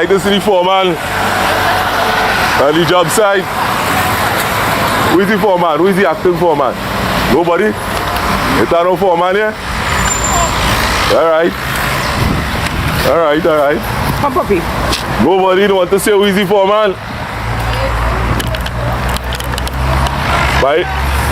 like to see the foreman on the job site. Who is the foreman? Who is the acting foreman? Nobody? Is there no foreman here? Alright. Alright. Come, puppy. Nobody don't want to say who is the foreman.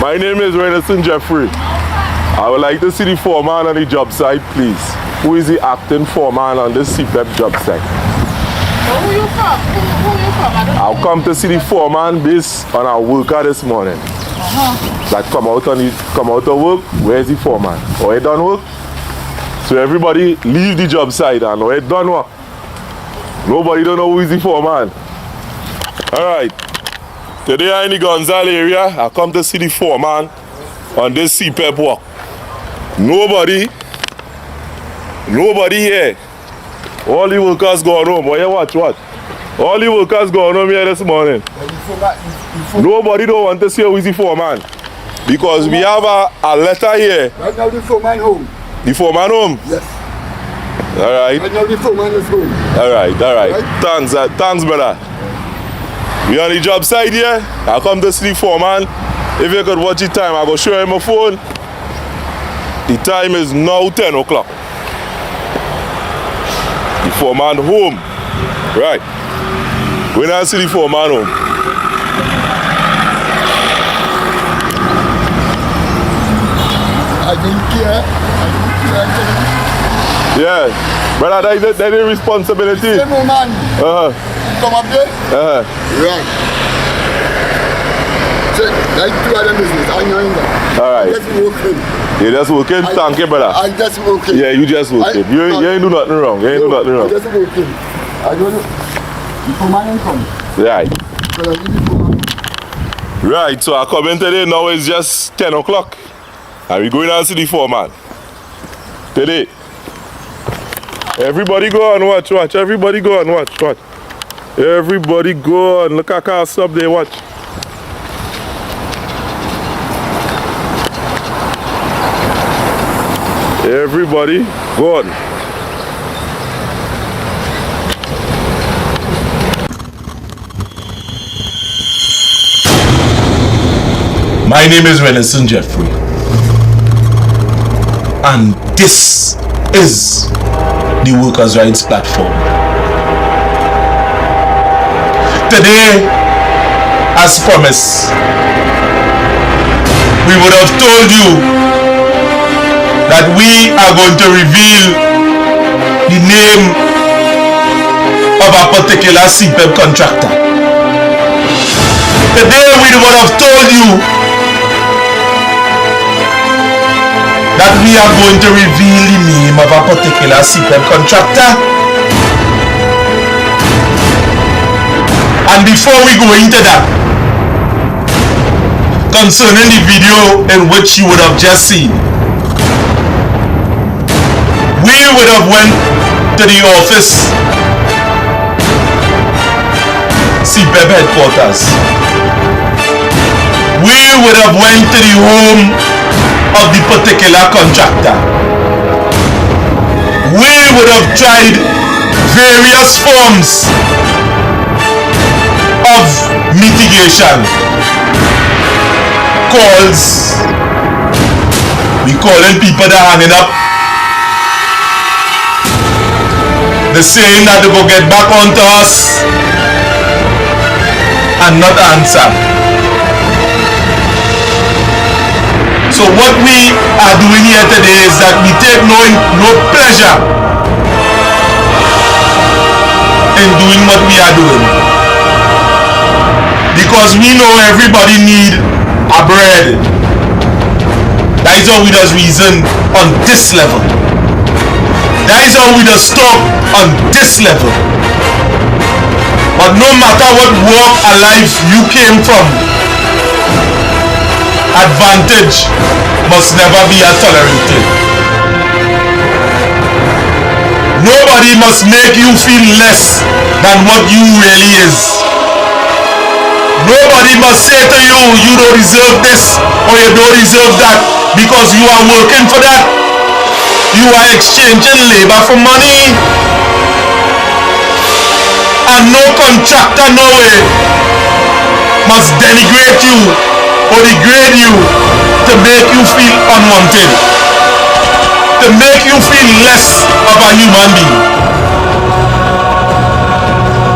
My name is Renison Jeffrey. I would like to see the foreman on the job site, please. Who is the acting foreman on this CEPEP job site? Who you from? Who you from? I'll come to see the foreman based on our worker this morning. That come out of work. Where's the foreman? Or he done work? So everybody leave the job site and or he done work. Nobody don't know who is the foreman. Alright. Today I'm in the Gonzales area. I come to see the foreman on this CEPEP work. Nobody here. All the workers gone home. Boy, watch. All the workers gone home here this morning. Nobody don't want to see who is the foreman. Because we have a letter here. Right now the foreman home. The foreman home? Yes. Alright. Right now the foreman is home. Alright. Right? Thanks, brother. We on the job site here. I come to see the foreman. If you could watch the time, I go show him my phone. The time is now 10 o'clock. The foreman home. Right. When I see the foreman home. I don't care. Yeah. Brother, that's a responsibility. Same old man. Come up there? Right. So, like two other business, I know that. Alright. Just working. You just working? Thank you, brother. I just working. Yeah, you just working. You ain't do nothing wrong. You ain't do nothing wrong. I just working. I don't know. The foreman ain't come. Right. But I need the foreman. Right, so I come in today, now it's just 10 o'clock. And we going to see the foreman. Today. Everybody go and watch. Everybody go and watch. Everybody go and look at car stop there, watch. Everybody go on. My name is Renison Jeffrey, and this is the Workers' Rights Platform. Today, as promised, we would have told you that we are going to reveal the name of a particular CEPEP contractor. Today, we would have told you that we are going to reveal the name of a particular CEPEP contractor. And before we go into that, concerning the video in which you would have just seen, we would have went to the office, CEPEP headquarters. We would have went to the home of the particular contractor. We would have tried various forms of mitigation. Calls. We calling people that hanging up. They're saying that they go get back onto us and not answer. So what we are doing here today is that we take no pleasure in doing what we are doing, because we know everybody need a bread. That is how we does reason on this level. That is how we does talk on this level. But no matter what walk of life you came from, advantage must never be tolerated. Nobody must make you feel less than what you really is. Nobody must say to you, you don't deserve this or you don't deserve that, because you are working for that. You are exchanging labor for money. And no contractor, no way, must denigrate you or degrade you to make you feel unwanted, to make you feel less of a human being.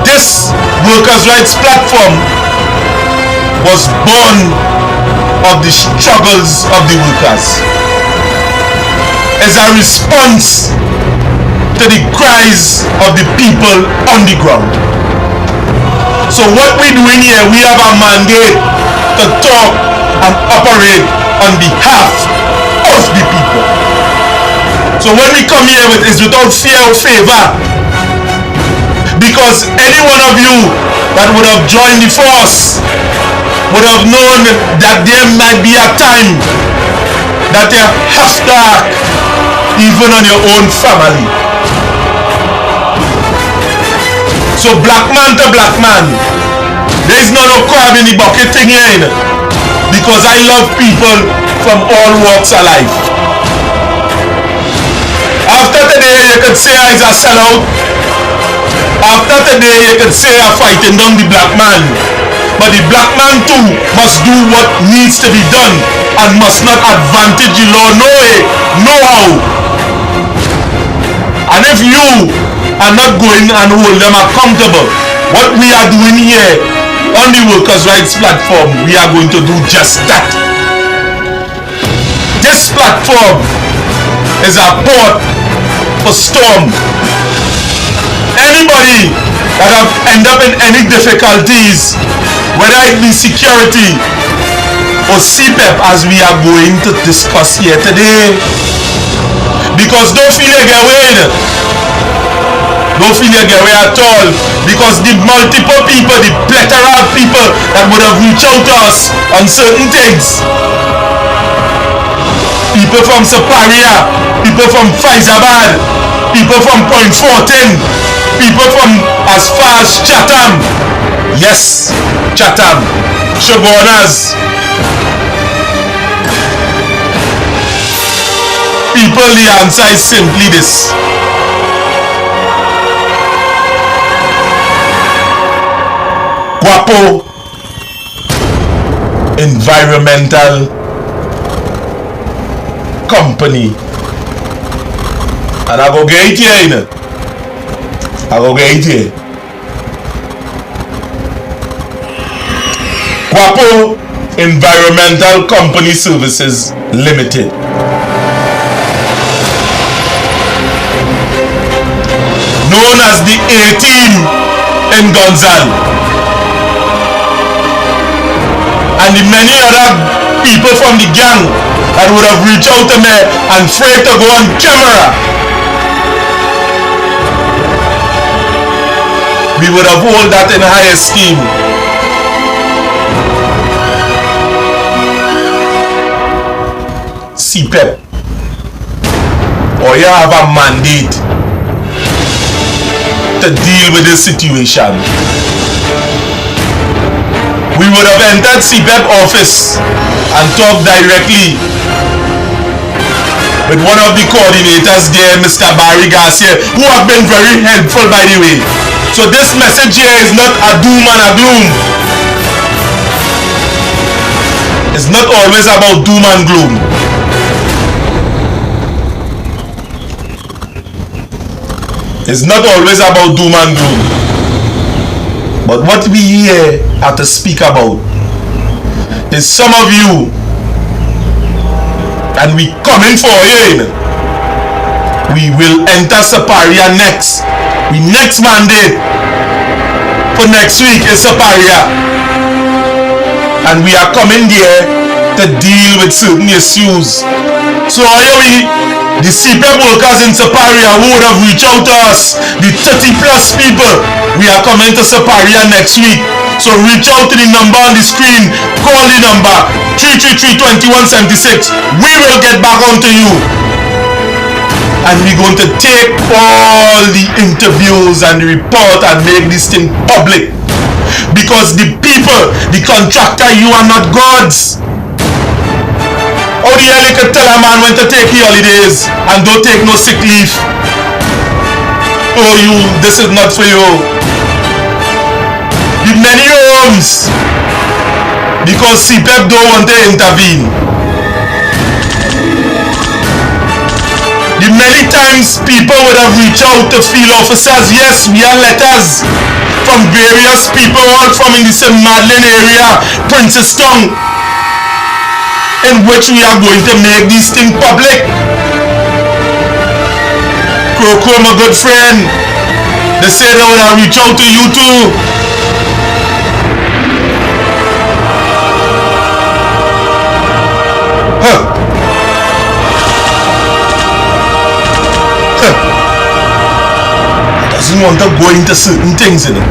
This workers' rights platform was born of the struggles of the workers, as a response to the cries of the people on the ground. So what we're doing here, we have a mandate to talk and operate on behalf of the people. So when we come here it's without fear or favor, because any one of you that would have joined the force would have known that there might be a time that you have to act even on your own family. So black man to black man, there is no crab in the bucket thing here, because I love people from all walks of life. After today you could say I is a sellout. After today you could say I'm fighting down the black man. But the black man too must do what needs to be done and must not advantage the law no way, no how. And if you are not going and hold them accountable, what we are doing here on the workers' rights platform, we are going to do just that. This platform is a port for storm. Anybody that have end up in any difficulties, whether it be security or CEPEP, as we are going to discuss here today, because don't feel you get away, don't feel you get away at all, because the multiple people, the plethora of people that would have reached out to us on certain things, people from Superior, people from Faizabad, people from Point 14, people from as far as Chatham, yes, Chatham, Shogunas, people, the answer is simply this: Guapo Environmental Company. And I go get it here, you know. I go get it here. Guapo Environmental Company Services Limited. Known as the A-Team in Gonzal. And the many other people from the gang that would have reached out to me and afraid to go on camera. We would have hold that in higher scheme. CEPEP, or you have a mandate to deal with this situation. We would have entered CEPEP office and talked directly with one of the coordinators there, Mr. Barry Garcia, who have been very helpful, by the way. So this message here is not a doom and a gloom. It's not always about doom and gloom. It's not always about doom and gloom. But what we here have to speak about is some of you, and we coming for you. We will enter Superior next. We next mandate for next week is Superior. And we are coming there to deal with certain issues. So here we, the CEPEP workers in Superior who would have reached out to us, the 30 plus people, we are coming to Superior next week. So reach out to the number on the screen, call the number 333-2176. We will get back on to you. And we're going to take all the interviews and the report and make this thing public. Because the people, the contractor, you are not gods. How the hell you can tell a man when to take your holidays and don't take no sick leave? Oh, you, this is not for you. The many homes because CEPEP don't want to intervene. The many times people would have reached out to field officers. Yes, we have letters from various people all from in the St. Madeleine area, Princestown, in which we are going to make these things public. Croco, my good friend, they say they would have reached out to you too. Doesn't want to go into certain things in it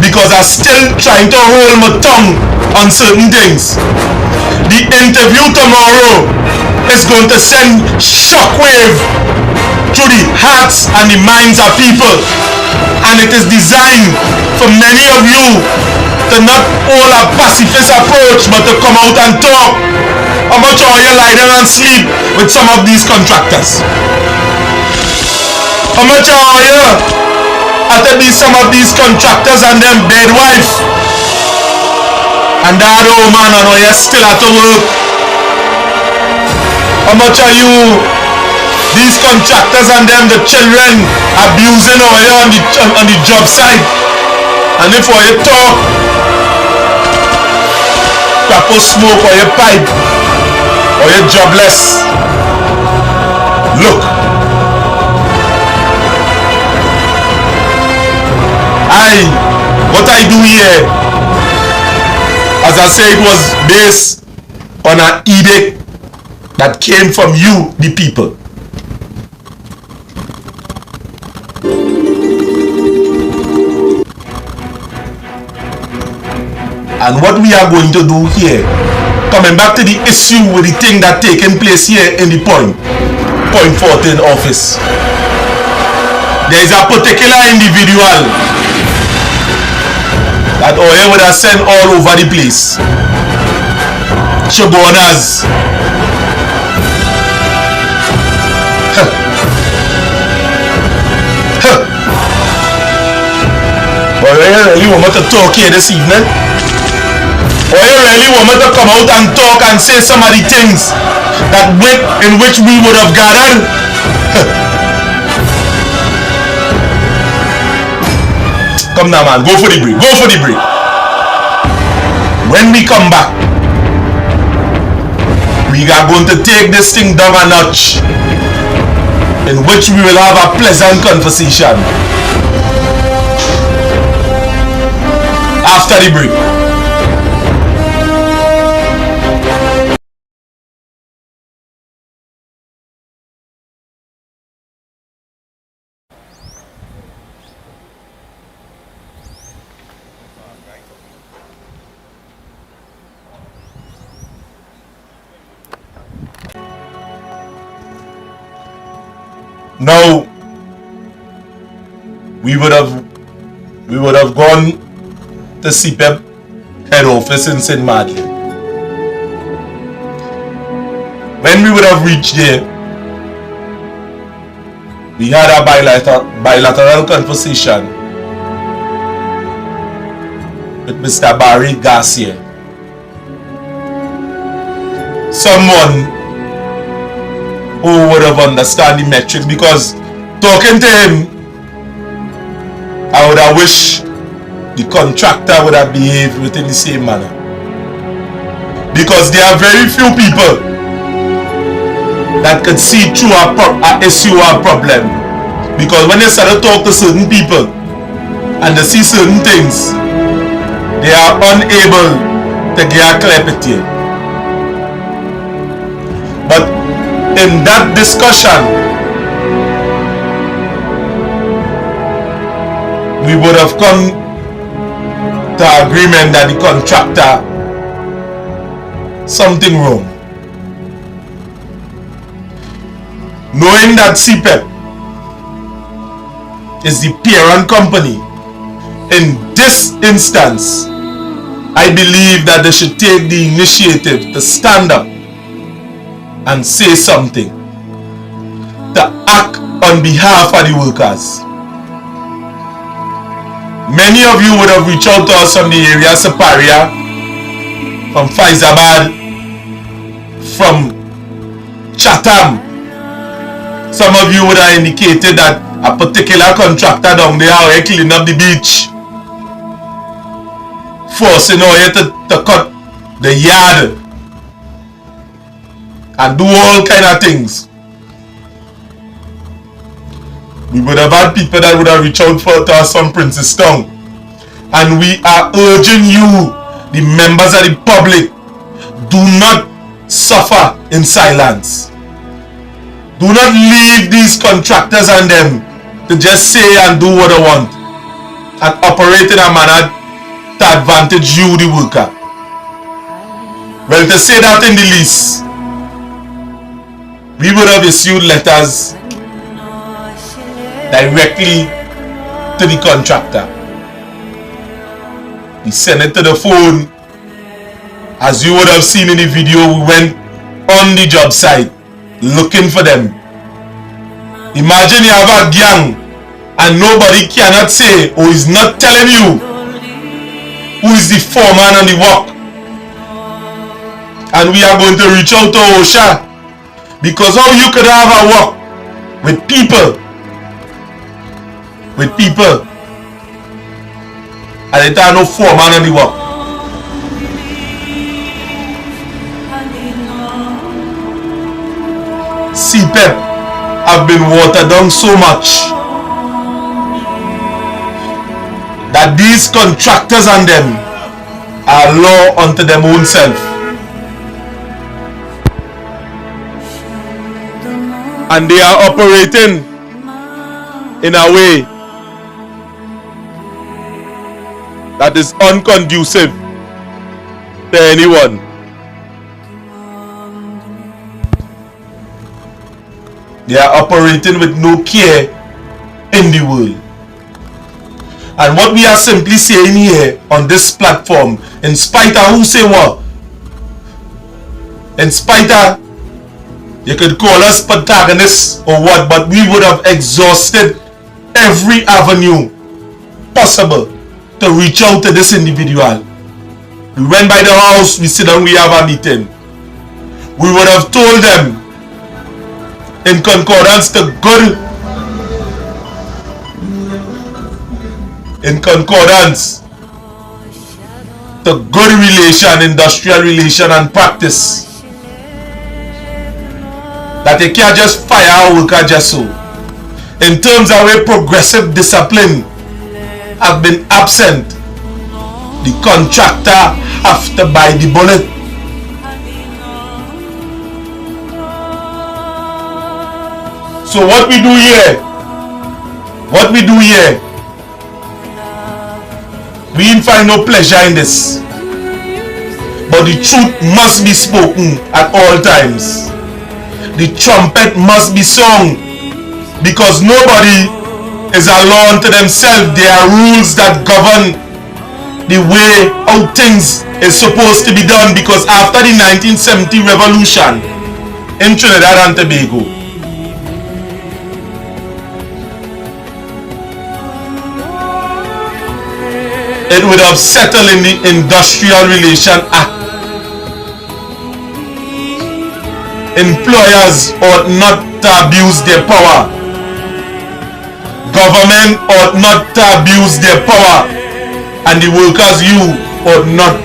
because I'm still trying to hold my tongue on certain things. The interview tomorrow is going to send shockwave through the hearts and the minds of people, and it is designed for many of you to not hold a pacifist approach but to come out and talk. How much are you lie down and sleep with some of these contractors? How much are you after some of these contractors and them dead wife? And that old man and you still at work? How much are you, these contractors and them, the children abusing or you on the job site? And if you talk, proper smoke or your pipe or you're jobless, look. What I do here, as I say, it was based on an edict that came from you, the people. And what we are going to do here, coming back to the issue with the thing that taking place here in the point 14 office, there is a particular individual that oil would have sent all over the place. Shabonas. But you really want me to talk here this evening? Or you really want me to come out and talk and say some of the things that in which we would have gathered? Come now, man, go for the break, go for the break. When we come back, we are going to take this thing down a notch, in which we will have a pleasant conversation after the break. Now, we would have gone to CEPEP head office in St. Madeleine. When we would have reached there, we had a bilateral conversation with Mr. Barry Garcia, someone who would have understood the metrics, because talking to him, I would have wished the contractor would have behaved within the same manner. Because there are very few people that could see through an issue or a problem. Because when they start to talk to certain people and they see certain things, they are unable to get a clear picture. But in that discussion, we would have come to agreement that the contractor, something wrong. Knowing that CEPEP is the parent company, in this instance, I believe that they should take the initiative to stand up and say something, to act on behalf of the workers. Many of you would have reached out to us from the area, Saparia, from Faizabad, from Chatham. Some of you would have indicated that a particular contractor down there are cleaning up the beach, forcing you to cut the yard and do all kind of things. We would have had people that would have reached out to us from Princestown. And we are urging you, the members of the public, do not suffer in silence. Do not leave these contractors and them to just say and do what they want and operate in a manner to advantage you, the worker. Well, to say that in the least, we would have issued letters directly to the contractor. We sent it to the phone. As you would have seen in the video, we went on the job site looking for them. Imagine you have a gang and nobody cannot say or is not telling you who is the foreman on the work. And we are going to reach out to OSHA, because how you could have a work with people and it are no foreman on the work. CEPEP have been watered down so much that these contractors and them are law unto them own self. And they are operating in a way that is unconducive to anyone. They are operating with no care in the world. And what we are simply saying here on this platform, in spite of who say what, in spite of, you could call us protagonists or what, but we would have exhausted every avenue possible to reach out to this individual. We went by the house, we sit down, we have a meeting. We would have told them in concordance to good, relation, industrial relation and practice, that they can't just fire a worker just so. In terms of where progressive discipline have been absent, the contractor have to bite the bullet. So what we do here, we didn't find no pleasure in this, but the truth must be spoken at all times. The trumpet must be sung, because nobody is a law unto themselves. There are rules that govern the way how things is supposed to be done, because after the 1970 revolution in Trinidad and Tobago, it would have settled in the Industrial Relation Act. Employers ought not to abuse their power. Government ought not to abuse their power. And the workers, you ought not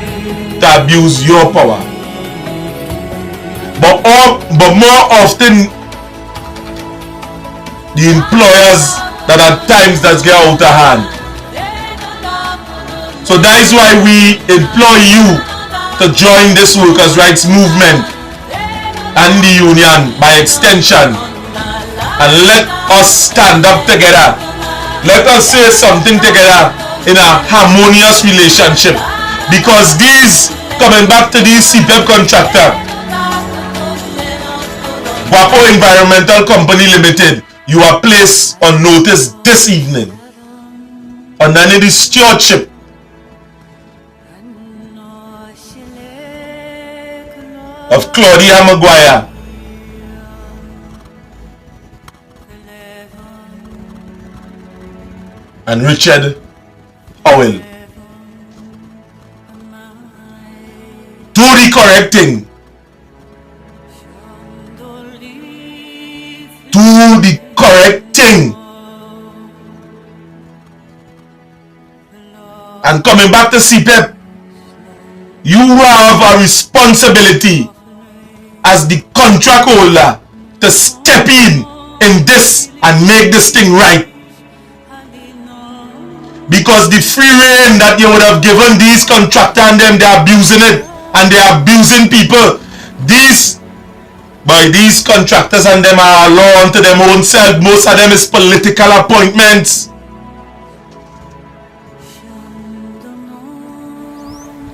to abuse your power. But more often, the employers that at times that get out of hand. So that is why we implore you to join this workers' rights movement and the union by extension, and let us stand up together. Let us say something together in a harmonious relationship, because these, coming back to these CEPEP Contractor, Wapo Environmental Company Limited, you are placed on notice this evening under the stewardship of Claudia Maguire and Richard owl. Do the correct thing. Do the correct thing. And coming back to CEPEP, you have a responsibility as the contract holder to step in this and make this thing right. Because the free rein that you would have given these contractors and them, they're abusing it and they're abusing people. These contractors and them are law unto them own self. Most of them is political appointments.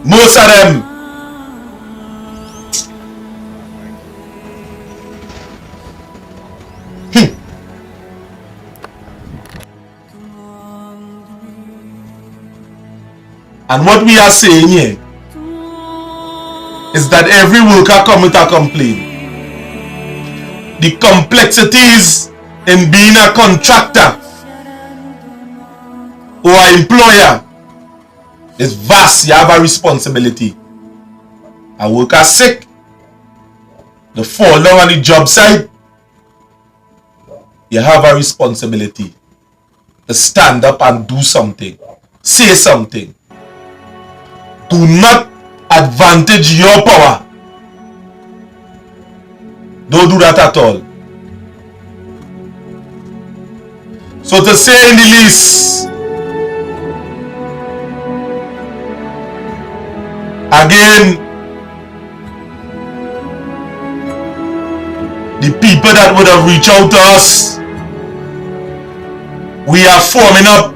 Most of them. And what we are saying here is that every worker come with a complaint. The complexities in being a contractor or an employer is vast. You have a responsibility. A worker sick, they fall down on the job site, you have a responsibility to stand up and do something, say something. Do not advantage your power. Don't do that at all. So to say in the least, again, the people that would have reached out to us, we are forming up.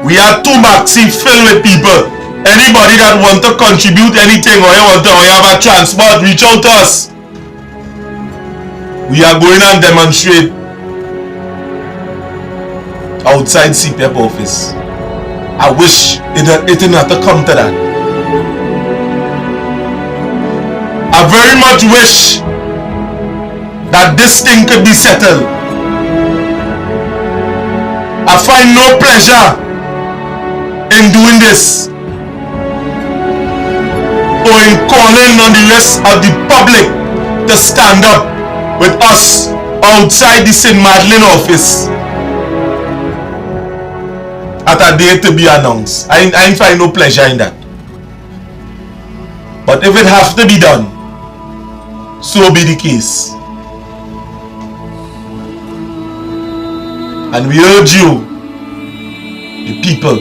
We are two maxi filled with people. Anybody that want to contribute anything or you have a transport, reach out to us. We are going and demonstrate outside CEPEP office. I wish it didn't have to come to that. I very much wish that this thing could be settled. I find no pleasure in doing this or in calling on the rest of the public to stand up with us outside the St. Madeleine office at a date to be announced. I find no pleasure in that. But if it have to be done, so be the case. And we urge you, the people,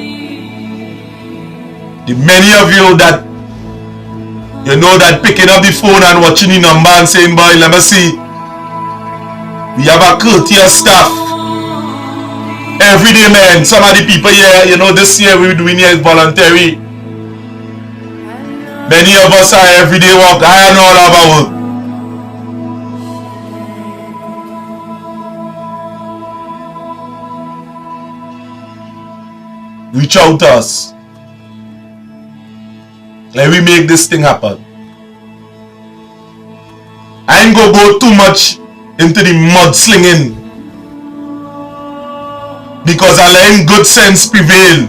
the many of you that you know that picking up the phone and watching the number and saying, boy, let me see. We have a courteous staff. Every day, man. Some of the people here, you know, this year we're doing here is voluntary. Many of us are everyday work. I know all about work. Reach out to us. Let me make this thing happen. I ain't gonna go too much into the mudslinging because I let good sense prevail.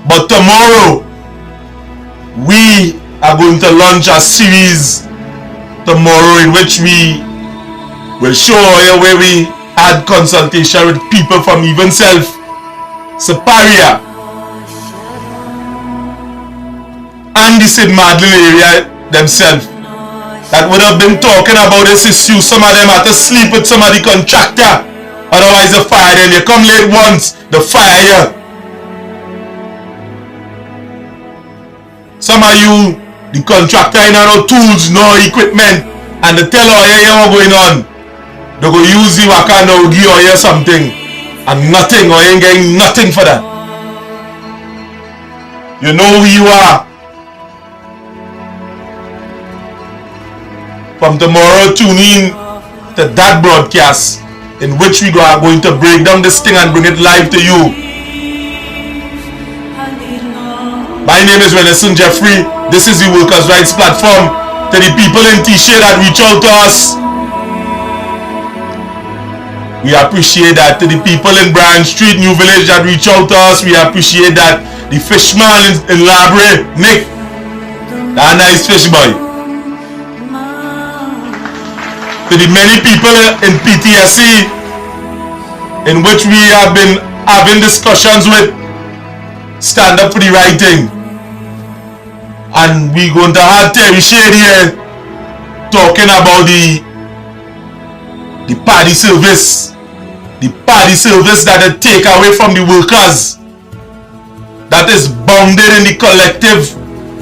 But tomorrow we are going to launch a series tomorrow in which we will show you where we had consultation with people from even superior and the St. Madeleine area themselves that would have been talking about this issue. Some of them had to sleep with some of the contractor, otherwise they fire them. You come late once, they fire you. Some of you, the contractor ain't no tools, no equipment, and they tell you, hey, what's going on? They go use you, I can't know, give you something, and nothing, or you ain't getting nothing for that. You know who you are. From tomorrow, tune in to that broadcast in which we are going to break down this thing and bring it live to you. My name is Renison Jeffrey. This is the Workers' Rights Platform. To the people in T-shirt that reach out to us, we appreciate that. To the people in Bryan Street, New Village that reach out to us, we appreciate that. the fishman in Labre, Nick. That nice fish boy. To the many people in PTSC in which we have been having discussions with, stand up for the right thing. And we going to have Terry Shade here talking about the party service. The party service that they take away from the workers. That is bounded in the collective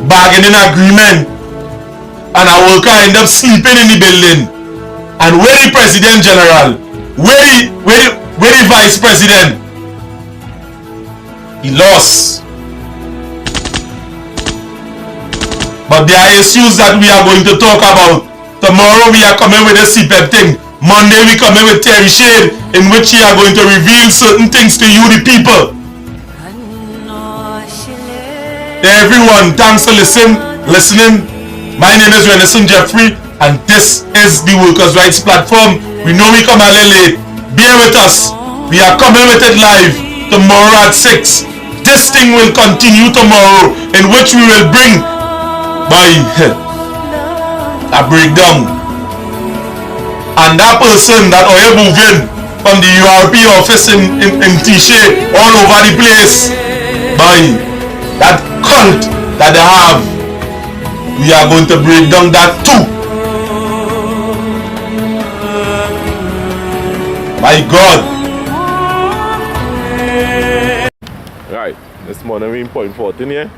bargaining agreement. And a worker end up sleeping in the building. And where the President General? Where the Vice President? He lost. But there are issues that we are going to talk about. Tomorrow we are coming with a CEPEP thing. Monday we coming with Terry Shade, in which he are going to reveal certain things to you, the people. To everyone, thanks for listening. My name is Renison Jeffrey, and this is the Workers' Rights Platform. We know we come a little late. Bear with us. We are coming with it live tomorrow at 6. This thing will continue tomorrow, in which we will bring a breakdown. And that person that are moving from the URP office in T-Shade all over the place, by that cult that they have, we are going to break down that too. My God. Right, this morning we in Point 14 here.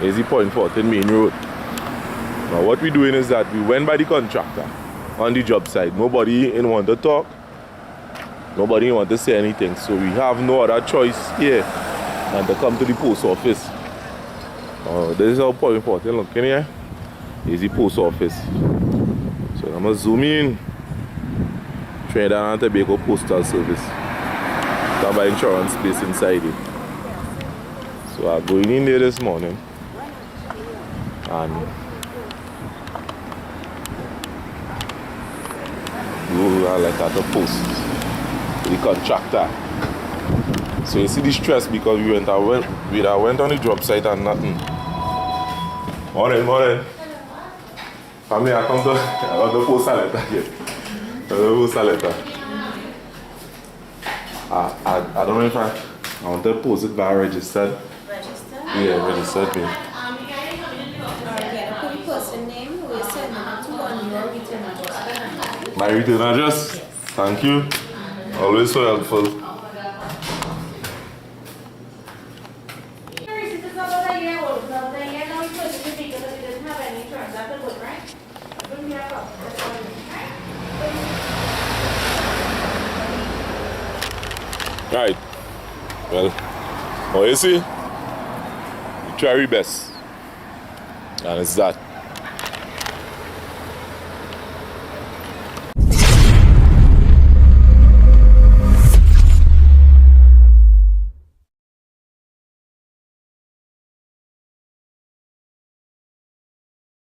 Is the Point 14 main road. Now what we're doing is that we went by the contractor on the job site. Nobody in want to talk. Nobody want to say anything. So we have no other choice here than to come to the post office. This is our Point 14 looking here. Is the post office. So I'm going to zoom in. Trinidad and Tobago Postal Service. Got my insurance space inside it. So I'm going in there this morning. And we are like at the post, the contractor. So you see the stress because we went on the job site and nothing. Morning. Family, I come to the postal letter here. The postal letter. I don't know if I want to post it by registered. Registered? Yeah, registered me. Person name who is sending it to on your return address. My return address? Yes. Thank you. Always so helpful. Right. Well, you see, you try your best. And it's that.